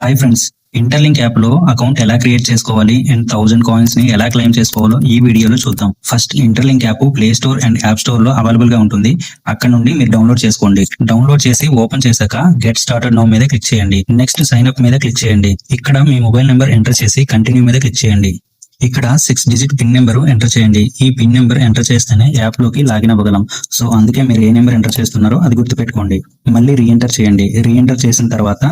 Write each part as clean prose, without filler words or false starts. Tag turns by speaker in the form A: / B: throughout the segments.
A: Hi friends, interlink app లో account ఎలా create చేసుకోవాలి అండ్ 1000 కాయిన్స్ ని ఎలా క్లెయిమ్ చేసుకోవాలో ఈ వీడియోలో చూద్దాం. First interlink app play store and app store లో అవైలబుల్ గా ఉంటుంది. అక్కడ నుండి మీరు డౌన్లోడ్ చేసుకోండి. డౌన్లోడ్ చేసి ఓపెన్ చేశాక గెట్ స్టార్టెడ్ నౌ మీద క్లిక్ చేయండి. నెక్స్ట్ సైన్ అప్ మీద క్లిక్ చేయండి. ఇక్కడ మీ మొబైల్ నెంబర్ ఎంటర్ చేసి కంటిన్యూ మీద క్లిక్ చేయండి. ఇక్కడ 6 డిజిట్ పిన్ నెంబర్ ఎంటర్ చేయండి. ఈ పిన్ నెంబర్ ఎంటర్ చేస్తేనే యాప్ లోకి లాగిన్ అవ్వగలం. సో అందుకే మీరు ఏ నెంబర్ ఎంటర్ చేస్తున్నారో అది గుర్తుపెట్టుకోండి. మళ్ళీ రీఎంటర్ చేయండి. రీఎంటర్ చేసిన తర్వాత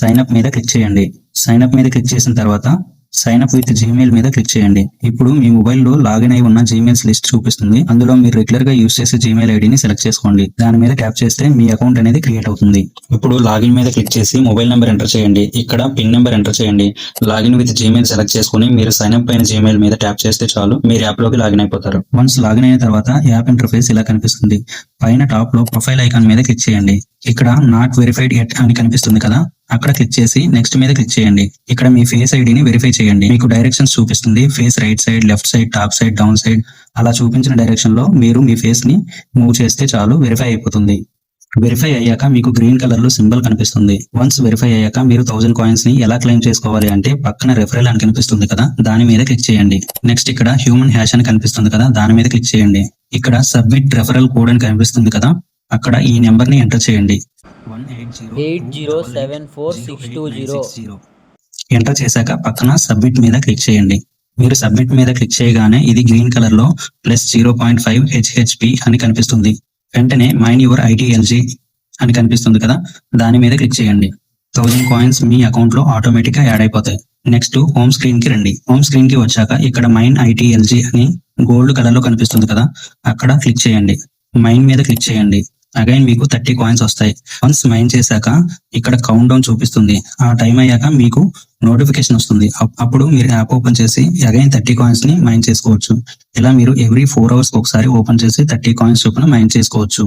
A: సైన్ అప్ మీద క్లిక్ చేయండి. సైన్ అప్ మీద క్లిక్ చేసిన తర్వాత సైన్ అప్ విత్ జీమెయిల్ మీద క్లిక్ చేయండి. ఇప్పుడు మీ మొబైల్లో లాగిన్ అయి ఉన్న జీమెయిల్స్ లిస్ట్ చూపిస్తుంది. అందులో మీరు రెగ్యులర్ గా యూస్ చేసే జీమెయిల్ ఐడిని సెలెక్ట్ చేసుకోండి. దాని మీద ట్యాప్ చేస్తే మీ అకౌంట్ అనేది క్రియేట్ అవుతుంది. ఇప్పుడు లాగిన్ మీద క్లిక్ చేసి మొబైల్ నెంబర్ ఎంటర్ చేయండి. ఇక్కడ పిన్ నెంబర్ ఎంటర్ చేయండి. లాగిన్ విత్ జీమెయిల్ సెలెక్ట్ చేసుకుని మీరు సైన్ అప్ అయిన జీమెయిల్ మీద ట్యాప్ చేస్తే చాలు, మీరు యాప్ లోకి లాగిన్ అయిపోతారు. వన్స్ లాగిన్ అయిన తర్వాత యాప్ ఇంటర్ఫేస్ ఇలా కనిపిస్తుంది. పైన టాప్ లో ప్రొఫైల్ ఐకాన్ మీద క్లిక్ చేయండి. ఇక్కడ నాట్ వెరిఫైడ్ ఎట్ అని కనిపిస్తుంది కదా, అక్కడ క్లిక్ చేసి నెక్స్ట్ మీద క్లిక్ చేయండి. ఇక్కడ మీ ఫేస్ ఐడిని వెరిఫై చేయండి. మీకు డైరెక్షన్స్ చూపిస్తుంది. Face right side, left side, top side, down side, అలా చూపించిన డైరెక్షన్ లో మీరు మీ ఫేస్ ని మూవ్ చేస్తే చాలు, వెరిఫై అయిపోతుంది. వెరిఫై అయ్యాక మీకు గ్రీన్ కలర్ లో సింబల్ కనిపిస్తుంది. వన్స్ వెరిఫై అయ్యాక మీరు 1000 కాయిన్స్ ని ఎలా క్లెయిమ్ చేసుకోవాలి అంటే పక్కన రెఫరల్ అని కనిపిస్తుంది కదా, దాని మీద క్లిక్ చేయండి. నెక్స్ట్ ఇక్కడ హ్యూమన్ హ్యాష్ అని కనిపిస్తుంది కదా, దాని మీద క్లిక్ చేయండి. ఇక్కడ సబ్మిట్ రెఫరల్ కోడ్ అని కనిపిస్తుంది కదా, అక్కడ ఈ నెంబర్ ని ఎంటర్ చేయండి.
B: 8074620620.
A: ఎంటర్ చేశాక పక్కన సబ్మిట్ మీద క్లిక్ చేయండి. మీరు సబ్మిట్ మీద క్లిక్ చేయగానే ఇది గ్రీన్ కలర్ లో +0.5 HHP అని కనిపిస్తుంది. వెంటనే మైన్ యువర్ ITLG అని కనిపిస్తుంది కదా, దాని మీద క్లిక్ చేయండి. 1000 కాయిన్స్ మీ అకౌంట్ లో ఆటోమేటిక్ గా యాడ్ అయిపోతాయి. నెక్స్ట్ హోమ్ స్క్రీన్ కి రండి. హోమ్ స్క్రీన్ కి వచ్చాక ఇక్కడ మైన్ ITLG అని గోల్డ్ కలర్ లో కనిపిస్తుంది కదా, అక్కడ క్లిక్ చేయండి. మైన్ మీద క్లిక్ చేయండి. అగైన్ మీకు 30 కాయిన్స్ వస్తాయి. వన్స్ మైన్ చేశాక ఇక్కడ కౌంట్ డౌన్ చూపిస్తుంది. ఆ టైం అయ్యాక మీకు నోటిఫికేషన్ వస్తుంది. అప్పుడు మీరు యాప్ ఓపెన్ చేసి అగైన్ 30 కాయిన్స్ ని మైన్ చేసుకోవచ్చు. ఇలా మీరు ఎవ్రీ 4 hours ఒకసారి ఓపెన్ చేసి 30 కాయిన్స్ చొప్పున మైన్ చేసుకోవచ్చు.